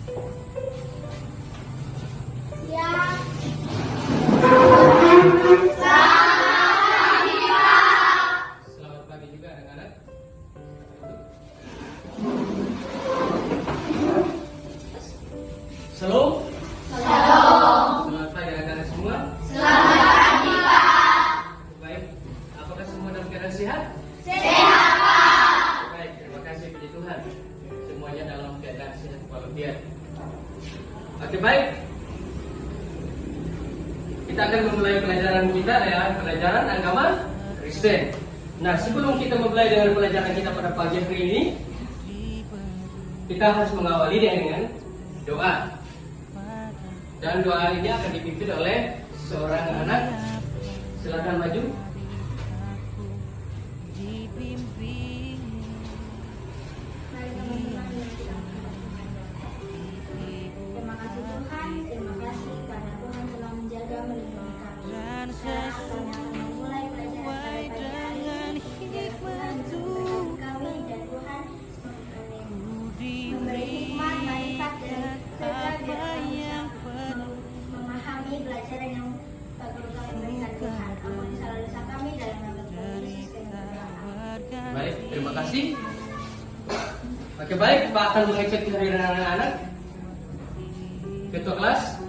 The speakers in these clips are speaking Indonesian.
Siap. Selamat pagi juga anak-anak. Shalom. Selamat pagi anak-anak semua. Baik, apakah semua dalam keadaan sehat? Baik, terima kasih puji Tuhan. Semuanya dalam keadaan sehat walafiat. Oke, baik. Kita akan memulai pelajaran kita ya, pelajaran agama Kristen. Nah, sebelum kita memulai dengan pelajaran kita pada pagi hari ini, kita harus mengawali dengan doa. Dan doa ini akan dipimpin oleh seorang anak. Silakan maju. Mari teman-teman yang kita terima kasih Tuhan, terima kasih karena Tuhan telah menjaga melindungi kami. Sekarang kami akan memulai pelajaran pada pagi hari ini. Biar Tuhan memberkati kami dan Tuhan memberi hikmat, manfaat dan berkat biar kami bisa memahami pelajaran yang perlu kami berikan Tuhan. Ampuni salah dosa kami dalam nama Tuhan Yesus kami berdoa. Baik, terima kasih. Oke, baik, Pak akan mengecek kehadiran anak-anak. Ketua kelas.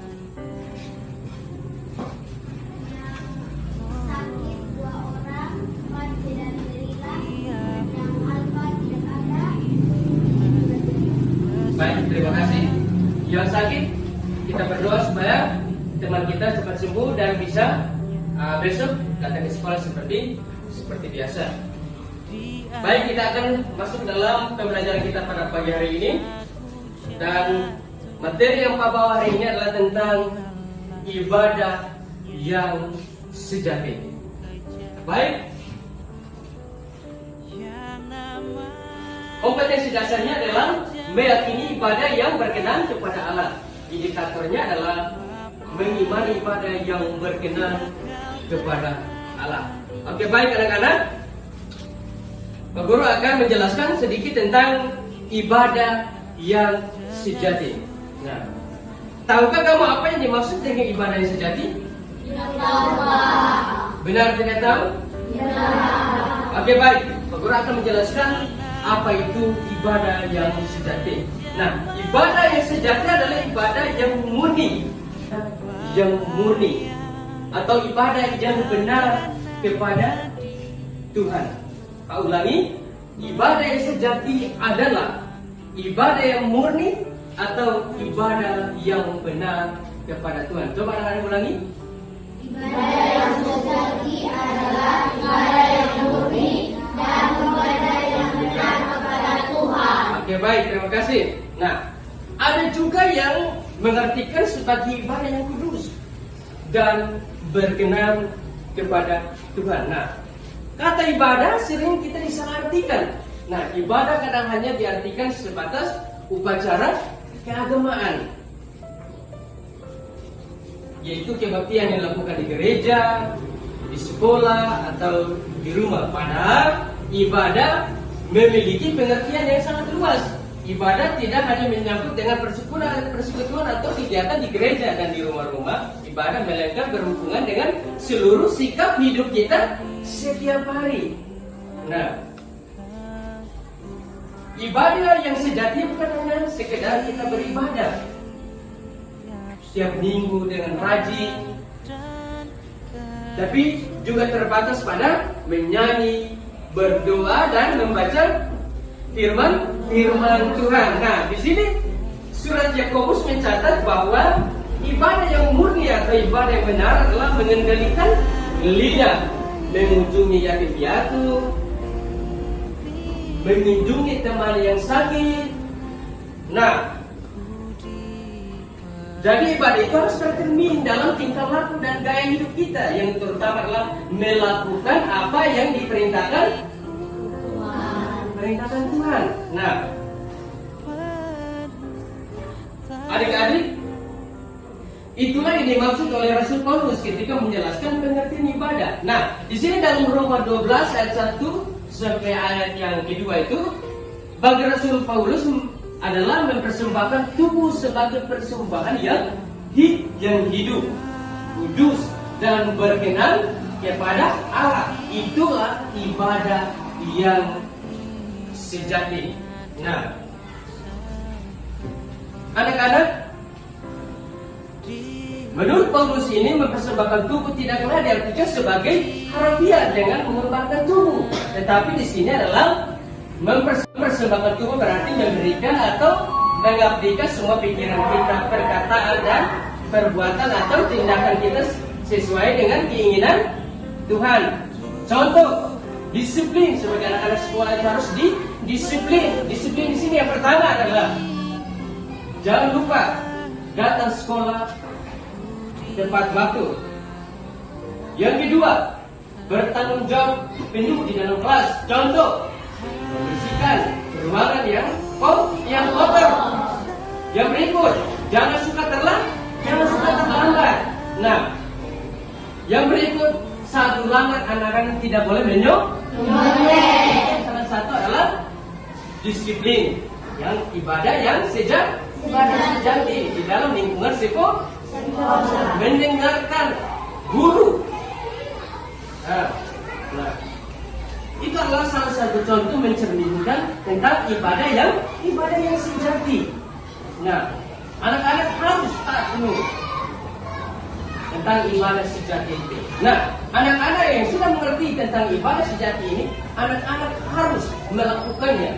Sakit 2 orang, 4 tidak menderita, yang alfa tidak ada. Baik, terima kasih. Yang sakit, kita berdoa supaya teman kita cepat sembuh dan bisa besok datang ke sekolah seperti biasa. Baik, kita akan masuk dalam pembelajaran kita pada pagi hari ini. Dan materi yang Pak bawa hari ini adalah tentang ibadah yang sejati. Baik. Kompetensi dasarnya adalah meyakini ibadah yang berkenan kepada Allah. Indikatornya adalah mengimani ibadah yang berkenan kepada Allah. Oke, baik anak-anak. Pak Guru akan menjelaskan sedikit tentang ibadah yang sejati. Nah, tahukah kamu apa yang dimaksud dengan ibadah yang sejati? Benar tidak tahu? Oke, baik. Pak Guru akan menjelaskan apa itu ibadah yang sejati. Nah, ibadah yang sejati adalah ibadah yang murni, atau ibadah yang benar kepada Tuhan. Pak ulangi, ibadah yang sejati adalah ibadah yang murni atau ibadah yang benar kepada Tuhan. Coba anak-anak ulangi. Ibadah yang sejati adalah ibadah yang murni dan ibadah yang benar kepada Tuhan. Oke, baik, terima kasih. Nah, ada juga yang mengartikan sebagai ibadah yang kudus dan berkenan kepada Tuhan. Nah, kata ibadah sering kita disalahartikan. Nah, ibadah kadang hanya diartikan sebatas upacara keagamaan, yaitu kebaktian yang dilakukan di gereja, di sekolah, atau di rumah. Padahal ibadah memiliki pengertian yang sangat luas. Ibadah tidak hanya menyangkut dengan persekutuan atau kegiatan di gereja dan di rumah-rumah. Ibadah melainkan berhubungan dengan seluruh sikap hidup kita setiap hari. Nah, ibadah yang sejati bukan hanya sekedar kita beribadah setiap minggu dengan rajin, tapi juga terbatas pada menyanyi, berdoa, dan membaca firman Tuhan. Nah, di sini surat Yakobus mencatat bahwa ibadah yang murni atau ibadah yang benar adalah mengendalikan lidah, mengunjungi yatim piatu, mengunjungi teman yang sakit. Nah, jadi ibadah itu harus tercermin dalam tingkah laku dan gaya hidup kita, yang terutama adalah melakukan apa yang diperintahkan Tuhan. Nah, adik-adik, itulah yang dimaksud oleh Rasul Paulus ketika menjelaskan pengertian ibadah. Nah, di sini dalam Roma 12 ayat 1 sampai ayat yang kedua itu, bagi Rasul Paulus adalah mempersembahkan tubuh sebagai persembahan yang hidup, kudus dan berkenan kepada Allah. Itulah ibadah yang sejati. Nah, anak-anak, menurut Paulus ini mempersembahkan tubuh tidaklah diartikan sebagai harfiah dengan mengorbankan tubuh, tetapi di sini adalah mempersembahkan tubuh berarti memberikan atau mengabdikan semua pikiran kita, perkataan dan perbuatan atau tindakan kita sesuai dengan keinginan Tuhan. Contoh, disiplin. Sebagai anak-anak sekolah itu harus disiplin. Disiplin di sini yang pertama adalah jangan lupa datang sekolah tepat waktu. Yang kedua, bertanggung jawab penuh di dalam kelas. Contoh, membersihkan ruangan yang kotor. Yang berikut, jangan suka terlambat. Nah, yang berikut, saat terlambat anak-anak tidak boleh menyolek. Salah satu adalah disiplin, yang ibadah yang sejati di dalam lingkungan sekolah. Mendengarkan guru. Nah, itu adalah salah satu contoh mencerminkan tentang ibadah yang sejati. Nah, anak-anak harus tahu tentang ibadah sejati itu. Nah, anak-anak yang sudah mengerti tentang ibadah sejati ini, anak-anak harus melakukannya.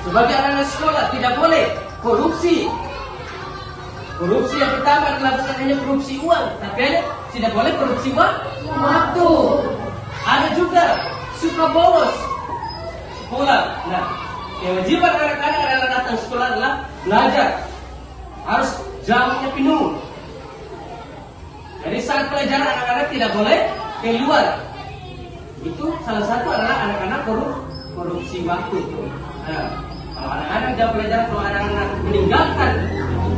Sebagai anak sekolah tidak boleh korupsi. Korupsi yang pertama adalah bukan hanya korupsi uang, tapi tidak boleh korupsi waktu. Ada juga suka bolos sekolah. Nah, kewajiban anak-anak adalah datang sekolah adalah belajar. Harus jamnya penuh. Jadi saat pelajaran anak-anak tidak boleh keluar. Itu salah satu adalah anak-anak korupsi waktu. Nah, kalau anak-anak jam pelajaran, kalau anak-anak meninggalkan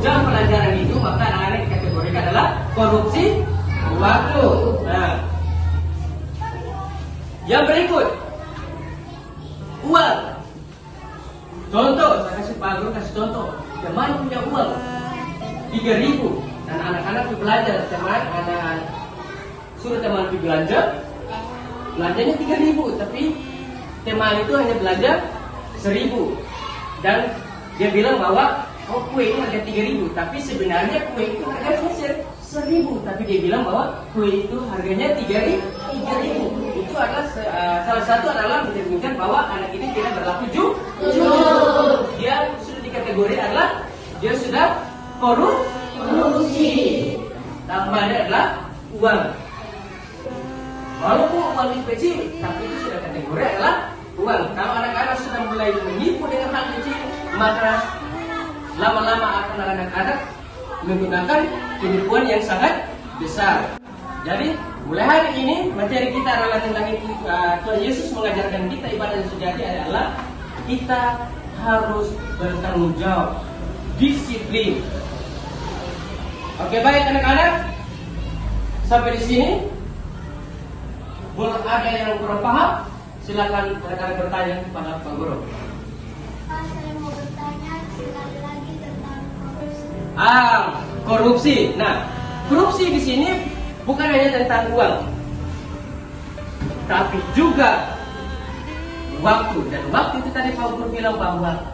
jam pelajaran itu, maka anak-anak dikategorikan adalah korupsi waktu. Nah, yang berikut, uang. Contoh, saya kasih Pak Guru kasih contoh. Teman punya uang 3.000 dan anak-anak pergi belanja. Teman suruh teman pergi belanja, belanjanya 3.000, tapi teman itu hanya belanja 1.000 dan dia bilang bahwa kue itu harga 3.000, tapi sebenarnya kue itu harganya 1.000, tapi dia bilang bahwa kue itu harganya 3.000. Itu adalah salah satu adalah mencerminkan bahwa anak ini tidak berlaku jujur. Dia sudah dikategori adalah dia sudah korupsi. Tambahannya adalah uang. Walaupun uang itu kecil, tapi itu sudah kategori adalah uang. Kalau anak-anak sudah mulai menipu dengan hal kecil, maka lama-lama akan anak-anak menggunakan penipuan yang sangat besar. Jadi mulai hari ini materi kita adalah tentang Tuhan Yesus mengajarkan kita ibadah yang sejati adalah kita harus bertanggung jawab, disiplin. Oke, baik anak-anak, sampai di sini. Belum ada yang kurang paham? Silakan rekan bertanya kepada Pak Guru. Pak, saya mau bertanya sekali lagi tentang korupsi. Korupsi. Nah, korupsi di sini bukan hanya tentang uang, tapi juga waktu. Dan waktu itu tadi Pak Guru bilang bahwa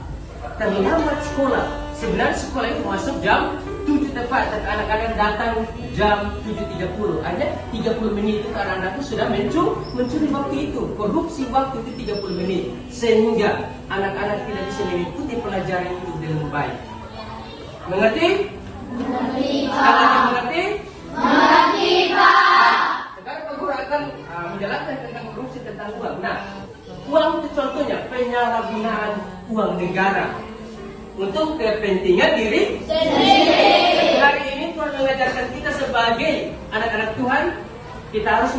terlambat sekolah. Sebenarnya sekolah itu masuk jam 7 tepat, dan anak-anak datang jam 7.30. Hanya 30 menit itu anak-anak itu sudah mencuri waktu itu. Korupsi waktu itu 30 menit, sehingga anak-anak tidak bisa mengikuti pelajaran itu dengan baik. Mengerti? Mengerti, Mengerti? Mengerti, Pak. Sekarang Pak Guru akan menjelaskan tentang korupsi, tentang uang. Nah, uang itu contohnya penyalahgunaan uang negara untuk kepentingan diri sendiri. Hari ini Tuhan mengajarkan kita sebagai anak-anak Tuhan, kita harus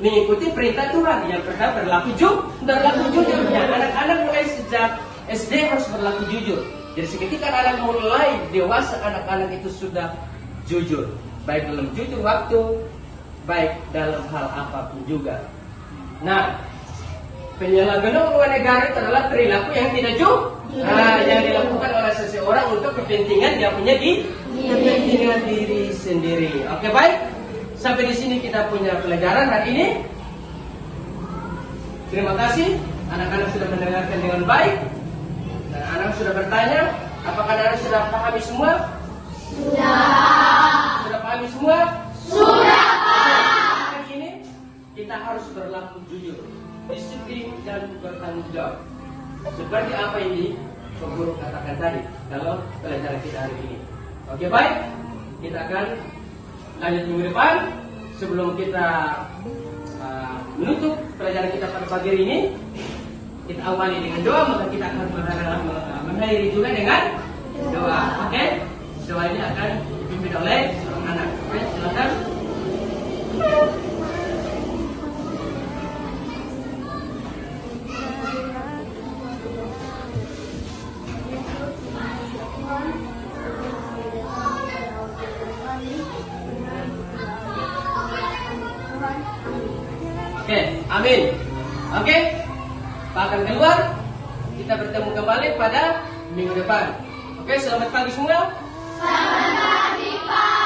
mengikuti perintah Tuhan. Yang pertama berlaku jujur. Anak-anak mulai sejak SD harus berlaku jujur. Jadi seketika anak mulai dewasa, anak-anak itu sudah jujur, baik dalam jujur waktu, baik dalam hal apapun juga. Nah, Penyalahgunaan uang negara itu adalah perilaku yang tidak yang dilakukan oleh seseorang untuk kepentingan dia punya kepentingan diri sendiri. Oke, baik. Sampai di sini kita punya pelajaran hari ini. Terima kasih. Anak-anak sudah mendengarkan dengan baik. Dan anak sudah bertanya, apakah anak sudah pahami semua? Sudah pahami semua? Sudah. Hari ini kita harus berlaku jujur, disiplin dan bertanggung jawab. Seperti apa yang Pak Guru katakan tadi dalam pelajaran kita hari ini. Oke, baik. Kita akan lanjut minggu depan. Sebelum kita menutup pelajaran kita pada pagi hari ini, kita awali dengan doa, maka kita akan mengakhiri juga dengan doa. Oke? Doa ini akan dipimpin oleh seorang anak. Oke, silakan. Oke, amin. Oke, Pak akan keluar. Kita bertemu kembali pada minggu depan. Oke, selamat pagi semua. Selamat pagi, Pak.